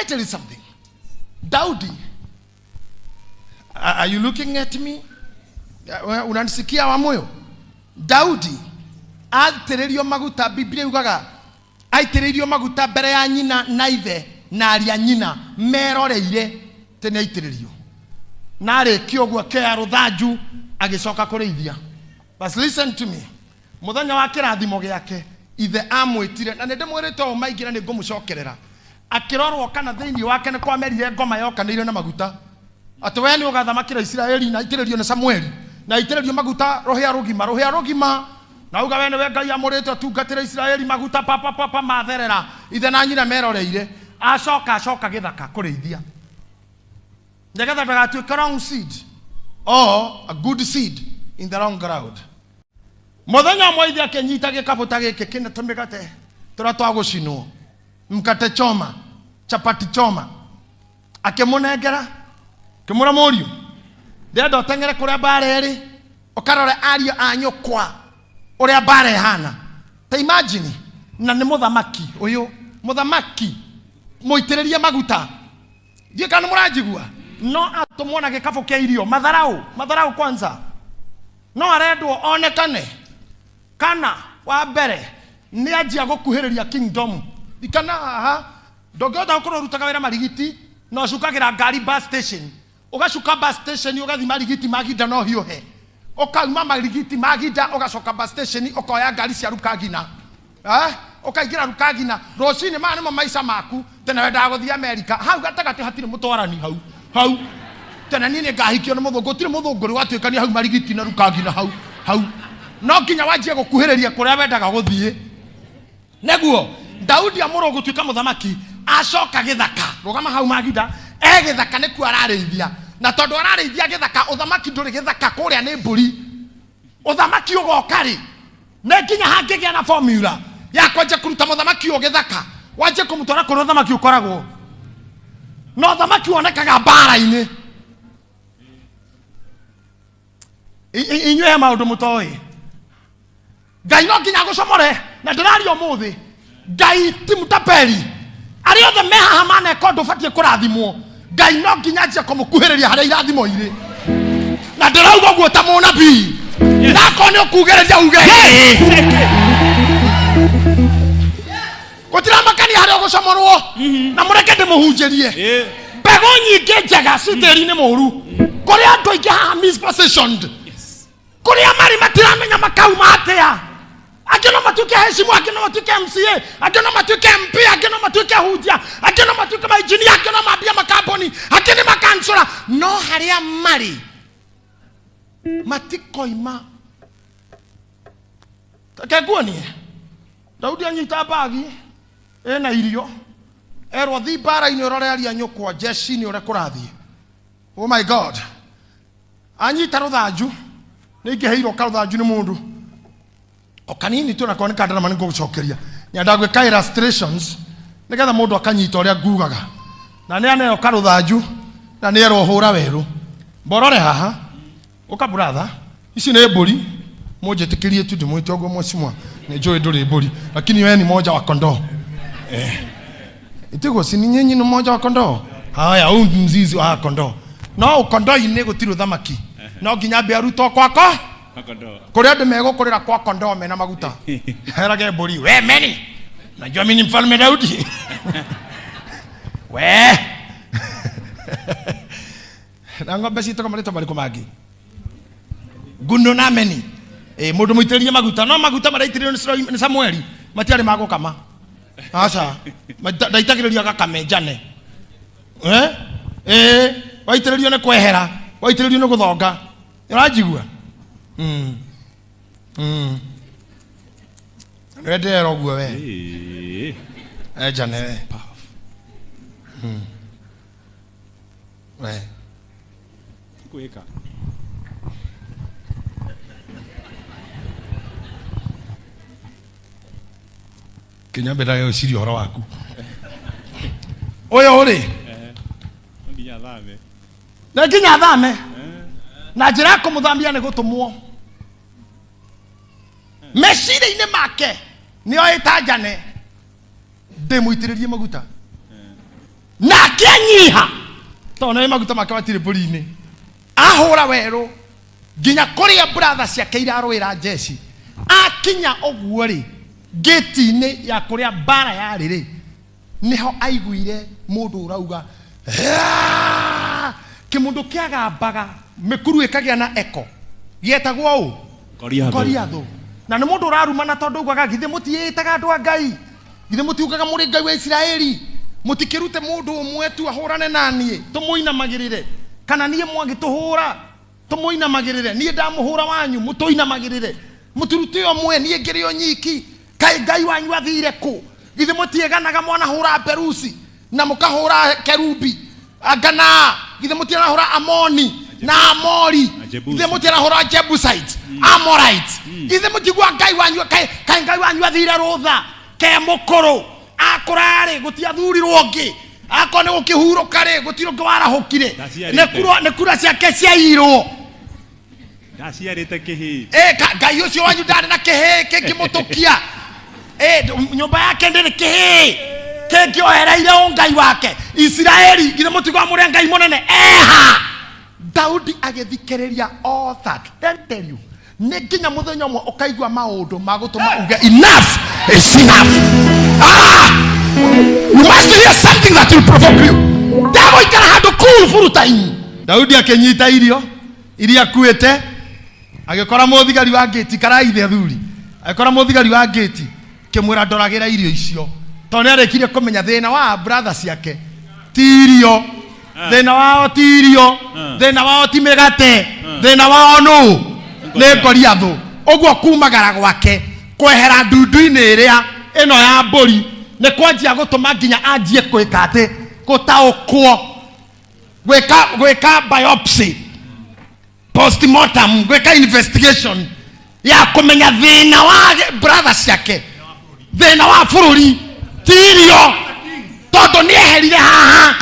I tell you something? Daudi, are you looking at me? Unanisikia wa moyo? Daudi aitĩrĩrio maguta, Biblia yugaga aitĩrĩrio maguta mbere ya nyina na ithe na aria nyina meroreire tene aitĩrĩrio. Na arĩkia ũguo akĩoya rũthanju agĩcoka kũrĩithia. But listen to me. Mũthenya wa kĩrathimo gĩake ithe amwĩtire, na nĩndĩmwĩrĩte o maingĩ na nĩngũmũcokerera. Akĩrorwo kana thĩinĩ wake nĩ kwamerire ngoma yokanĩire na maguta. Atĩ we nĩ ũgathamakĩra Isiraeli na aitĩrĩrio nĩ Samueli. Na aitĩrĩrio maguta rũhĩa rũgima. Na uga we nĩwe Ngai amũrĩte tungatĩra Isiraeli maguta papa matherera. Ithe na nyina meroreire. Acoka gĩthaka kũrĩithia. Nĩgetha ndagatuĩke wrong seed or a good seed in the wrong ground. Mũthenya ũmwe ithe akĩnyita gĩkabũ ta gĩkĩ kĩna tũmĩgate tũrĩa twa gũcinwo. Mkate choma, chapati choma. Akĩmũnengera, akĩmũra mũriũ. Ndenda ũteng'ere kũrĩa mbara ĩrĩ, ũkarore ariũ a nyũkwa ũrĩa mbara ĩhana. Ta imagine, na nĩ mũthamaki ũyũ, mũthamaki mũitĩrĩrie maguta. Ndiĩ kana mũranjigua? No atũmwo na gĩkabũ kĩa irio, matharau kwanza. No arendwo onekane kana wa mbere nĩ anjia gũkuhĩrĩria kingdom. Ikana haha ndongĩhota gũkorwo ũrutaga wĩra marigiti no ũcukagĩra ngari bus station. Ũgacuka bus station ũgathi marigiti maginda no hiũhe. Ũkauma marigiti maginda ũgacoka bus station ũkoya ngari cia Rukagina. Ũkaingĩra Rukagina rũcinĩ maya nĩmo maica maku. Tene wendaga gũthiĩ Amerika. Hau gatagatĩ hatirĩ mũtwarani hau. Tene niĩ nĩngahikio nĩ mũthũngũ. Gũtirĩ mũthũngũ rĩ watuĩkania hau marigiti na Rukagina hau. No nginya wanjie gũkuhĩrĩria kũrĩa wendaga gũthiĩ. Neguo Daudi amũrwo gũtuĩka mũthamaki acoka gĩthaka. Rũgama hau maginda. Gĩthaka nĩkuo ararĩithia. Na tondũ ararĩithia gĩthaka, ũthamaki ndũrĩ gĩthaka kũrĩa nĩ mbũri. Ũthamaki ũgoka rĩ. Nĩ nginya hangĩgĩa na formula ya kwanja kũruta mũthamaki ũyũ gĩthaka. Wanjie kũmũtwara kũrĩa ũthamaki ũkoragwo. No ũthamaki wonekaga mbara-inĩ. Inyuĩ maũndũ mũtoĩ. Ngai no nginya gũcomore. Na ndĩraria ũmũthĩ. Ngai ti mũtapeli. Arĩa othe me haha maneka ũndũ ũbatiĩ kũrathimwo. Ngai no nginya anjie kũmũkuhĩrĩria harĩa irathimo irĩ. Na ndĩrauga ũguo ta mũnabii. Nako nĩ ũkugĩrĩria uge. Gũtiramakania harĩa ũgũcomorwo. Na mũreke ndĩmũhunjĩrie. Mbegũ nyingĩ njega citĩri-inĩ mũru. Kũrĩa andũ aingĩ haha mispositioned. Kũrĩa marĩ matiramenya makauma atĩa. Angĩ no matuĩke hecimu, angĩ no matuĩke MCA, angĩ no matuĩke MP, angĩ no matuĩke hunjia, angĩ no matuĩke mainjinia, angĩ no mambia makamboni, angĩ nĩ makansũra. No harĩa marĩ matikoima. Take nguonie. Daudi anyita bagi ena irio. Erwo thi mbara-inĩ ũrore aria nyũkwa jeshi-inĩ ũrĩa kũrathiĩ. Oh my God. Anyita rũthanju. Nĩ ingĩheirwo karũthanju nĩ mũndũ. Okanini tu nakoni kadana mani gũcokeria. Nyenda gwĩka illustrations nĩgetha mũndũ akanyita ũrĩa ngugaga. Na nĩ aneo karũthanju na nĩ erwo hũra werũ. Mborore haha. Ũka brother. Ici nĩ mbũri. Mũnjĩtĩkĩrie tu ndĩmwĩte ũguo mwecimwa. Nĩ njũĩ ndũrĩ mbũri. Lakini wewe ni moja wa kondoo. Itigo si ni nyinyi ni moja wa kondoo. Haya huyu mzizi wa kondoo. No kondoo-inĩ gũtirĩ ũthamaki. No nginya mbĩa rutwo kwako. Kũrĩa andũ megũkũrĩra kwa kondoo mena maguta. Herage mbũri. We meni. Najua mimi ni mfalme Daudi. We. Na ng'ombe citũ kama rĩtwa marĩkũ mangĩ. Gundo na meni. Mũndũ mũitĩrĩrie maguta. No maguta maraitĩrĩrio nĩ Samueli. Matiarĩ magũkama. Aca. Ndaitagĩrĩria gakame njane. Waitĩrĩrio nĩ kwehera. Waitĩrĩrio nĩ gũthonga. Ũranjigua? Redera ũguo we. Njane we. We. Kuĩka. Kinya mbere ya ũciri ũhoro waku. Ũyũ ũrĩ. Nginya thame. Na nginya thame. Na njĩra ya kũmũthambia nĩ gũtũmwo. Meciria-inĩ make nĩoĩ ta njane ndĩmũitĩrĩrie maguta. na kenyiha tona maguta make matire mburi-ini ahura weru nginya kuria brother ciake irarwira jeshi akinya oguo ri gate-ini ya kuria bara yari ri niho aiguire mundu urauga kimundu kiagambaga mikuru ikagia na eko gietagwo u Goliath na ni mundu urarumana tondu ugaga githe mutiitaga andu a Ngai githe mutiugaga muri Ngai wa Israeli mutikirute mundu umwe tu ahurane nanie tumuinamagirire kana nie mwagituhura tumuinamagirire nie ndamuhura wanyu mutuinamagirire muturute omwe nie ngirio nyiki kai Ngai wanyu athire ku githe mutieganaga mwana hura perusi na mukahura kerubi agana githe mutiegana Amoni na Amori githe mutiegana Jebusite Amorite githe mutigwa Ngai wanyu kai Ngai wanyu athire rutha ke mukuru akurare gutiathurirwo ngi akone gukihuruka ri gutiro ngwarahukire ne kura ciake ciairwo ndaciarite kihi Ngai ucio wanyu ndari na kihi kingimutukia nyumba yake ndiri kihi kingiohereire Ngai wake Israeli githe mutigwa muri Ngai munene Daudi agithikiriria all that. Let me tell you, neginya muthenya mwe ukaigwa maundu magutuma uge enough is enough. You must hear something that will provoke you. Devil ikara handu cool full time. Daudi akenyita irio iria kuete agikora muthigari wa gate karaithe thuri agikora muthigari wa gate kimwira ndoragira irio icio tondu arekire kumenya thina wa brothers yake tirio thina wao tirio thina wao timegate thina wao no ne Goliath ogwo kumagara gwake kwehera ndundu-ini iria ino ya mburi ne kwanjia gutuma nginya anjie kwika ati gutaukwo gwika biopsy postmortem gwika investigation ya kumenya thina wa brothers yake thina wa bururi tirio tondu ni eherire haha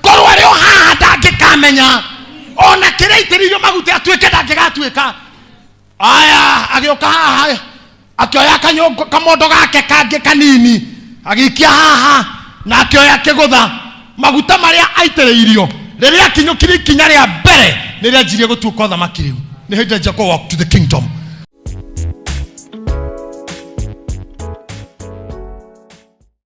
korwo ari haha ndangikamenya ona kiria itiririo maguti atuike ndangigatuika aya agioka haha akioya kamondo gake kangi kanini agikia haha na akioya kigutha maguta maria aitiriirio riria kinyukiri kinya ria mbere niria njirie gutuka thamaki riu ni hindi nje go walk to the kingdom